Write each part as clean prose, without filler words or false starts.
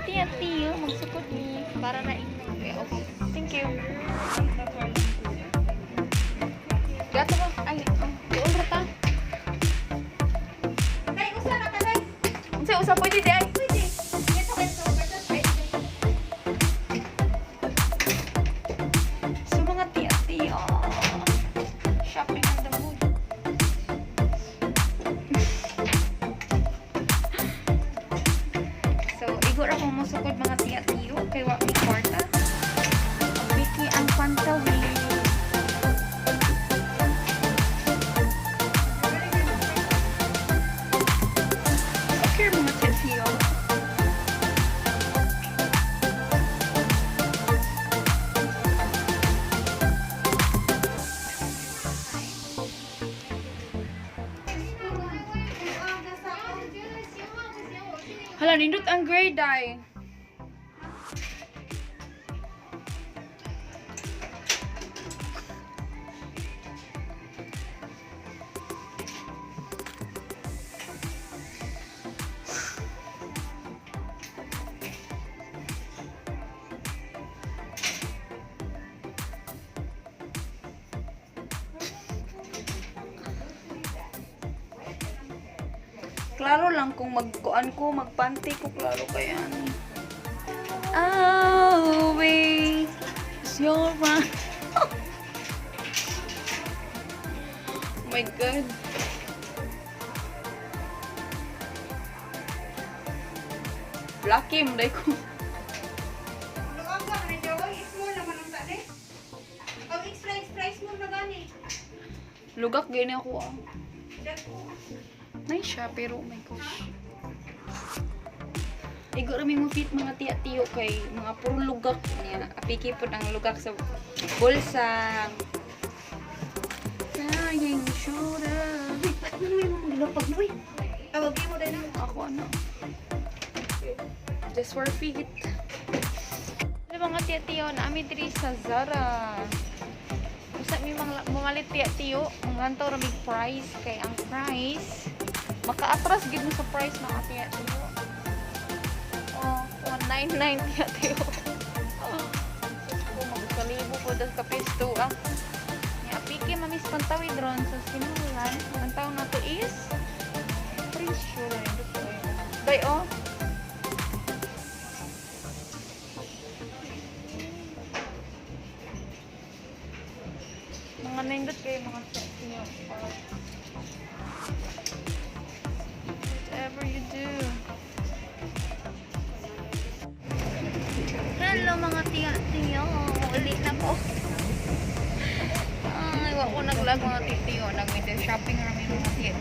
tiyo, magsukod ni. Para na inyong. Okay. Thank you. Gato ba? Ay, doon rata. Tay, usa na ka, tay. Usa pwede di ay. Pwede. Ito kayo sa overtime. So mga tiyo, shopping on the mood. So, igor ako musukod mga tiyo, kay wa mi kwarta. Biki ang pantawi. Okay mga tiyo. Hala, nindot ang grade ay. Klaro lang kung magkuan ko, magpanty ko, klaro kaya ni. Always your one. Oh my God. Lucky mo dahil ko. Luwag ka, medyo small naman ang tali. Ang extra small na gani. Lugak gini ako ah. Dako. Nice siya, pero oh my gosh. Igo rami mo fit mga tiyo kay mga puro lugak niya. Apiki po ng lugak sa bulsa. Sayang shoulder. Nunoy mo magilapag, nunoy. Awagin mo dahil Ako ano? Just for feet. Ano mga tiyo na ami diri sa Zara. Usa mi mga tiyo, ang ganto ra mig price kay ang price maka-atras gid mo sa price ng tiyo. Oh, 199 tiyo. Oh, magkalibo po das kapisto ah. Ya piki mamis pantawi dron sa sinulan. Ang taong nato is pretty sure ito. Day oh. Mga nindot kayo mga tiyo. Whatever you do. Hello mga tiyo. Ulit na po. Ay, wala ko naglag mga tiyo. Nag-window shopping rami mga tiyo.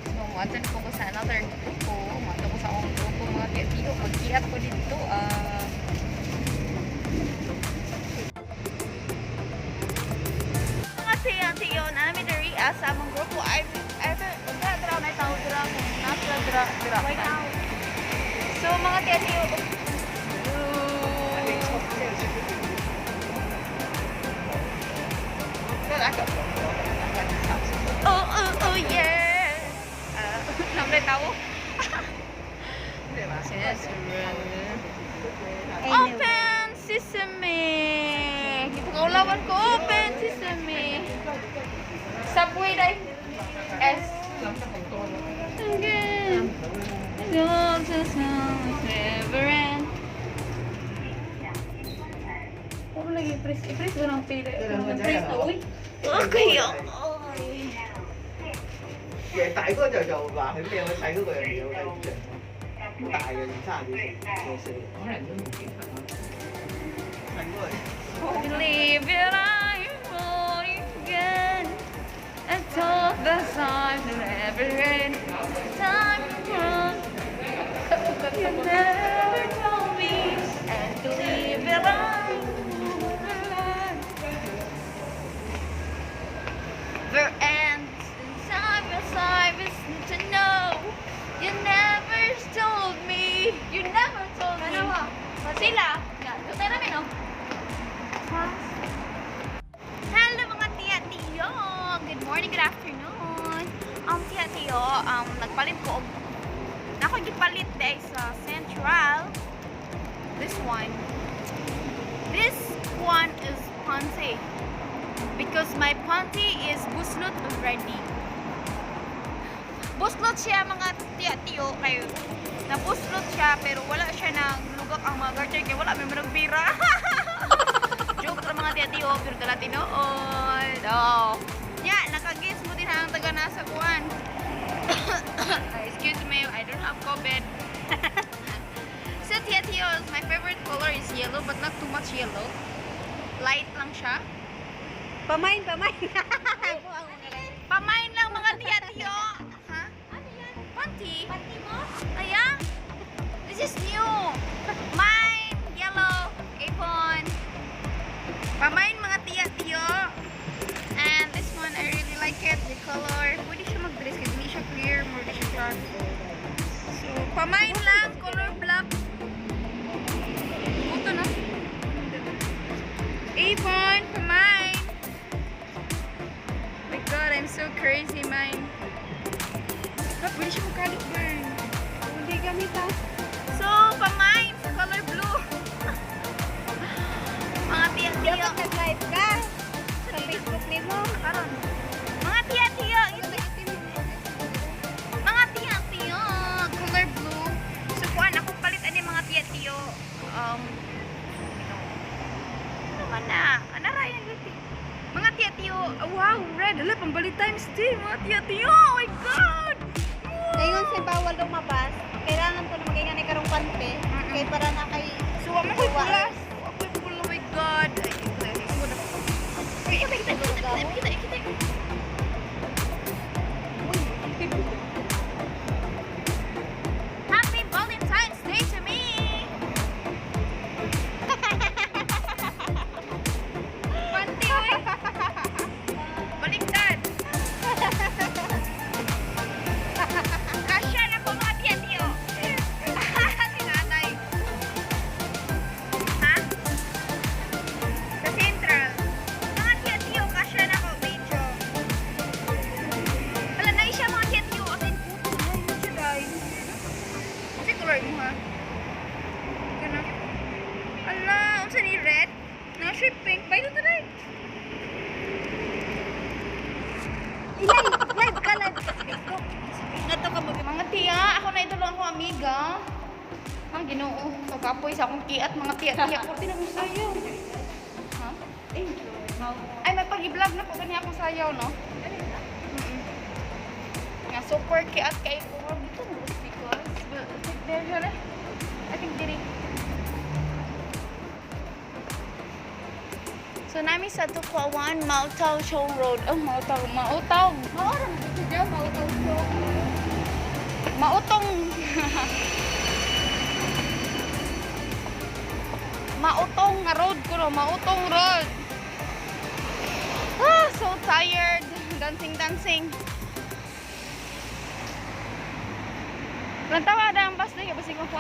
So, matan ko sa another grupo. Matan ko sa akong grupo mga tiyo. Mag-iat ko dito. Mga tiyo. Nami dari sa among grupo. Dra na tao dra ko. Nasa dra. Right now. So mga tiyo. Oh yeah. Namre tao. Open sesame. Ipag-ulawan ko. Open sesame. Subway day. S. Again. Don't just never end. Ako lagi i-press ko ng pili. I-press na, uy. Okay, Vậy tại có trò bà phải đeo cái xay của người nhiều đây tại rồi sao thì có này nó xanh rồi Believe it, I'm falling again. I told the sign to never end. Time to run. You never told me. And believe it, I'm never ends. Time is to know. You never told me. You never told me. Sila. Tutay namin, no? Hello mga tiyo. Good morning, good afternoon. Tiyo, nagpalit ko og palit dahil sa Central. This one is panty because my panty is buslot already. Buslot siya mga tiyo kayo. Na buslot siya pero wala siya nang lugak ang mga garter kaya wala may managbira. Joke lang mga tiyo pero dala tinoon. No. Yeah, nakagis mo din ang taga nasa kuan. Excuse me, I don't have COVID. So tiyo, my favorite color is yellow but not too much yellow. Light lang siya. Pamain. Pamain lang mga tiyo. Ha? Ano yan? Panty. Panty mo? Ayan. This is new. Mine, yellow, apron. Pamain mga tiyo. And this one, I really like it. The color. Pwede siya mag-dress kasi hindi siya clear. Pwede siya dark. So, pamain lang. Color black. Ito na. Apron, pamain. My God, I'm so crazy, mine. Pwede siya mag-calic burn. Hindi gamit ha. So, pamain sa color blue. Mga tiyo. Dapat nag-live ka. Sa Facebook ni mo. Karon. Mga tiyo. Mga tiyo. Color blue. So, kuan ako palit ani mga tiyo. Ano na? Ano raya giti? Mga tiyo. Wow, red. Ala, pambalit times 2. Mga tiyo. Oh my God. Ngayon sa bawal lumabas, kailangan ko na mag-ingan ay karong pante. Kaya para na kay... So, ako ko'y pula. Ako'y pula. Oh my God. Ay, kita. Happy Valentine's Day to me! Panty, oy! Baliktad! Kasya na po mga tiyo. Tinanay. Ha? Sa Central. Mga tiyo, kasya na po, medyo. Wala na siya mga tiyo. Akin po. Ay, ano siya, guys? Kasi color mo, ha? Ganun. Ala, unsa ni red? Na siya pink. Bayo to rin. Live ka sa Facebook. Nato ka mga tiya. Ako na ito lang ako, amiga. Ang ginoo. Pagkapoy sa akong kiat, mga tiya. Kurti na kong sayaw. Ha? Ay, may pag-i-vlog na po ganyan akong sayaw, no? Nga, super kiat kay ko. Dito na gusto because. There siya na. I think diri. So, namin sa Tukwawan, Mautaw Show Road. Oh, Mautaw. Mautong. Mautong nga road ko no. Mautong road. Ah, so tired. Dancing. Lantawa na ang bus na. Kasi ko po.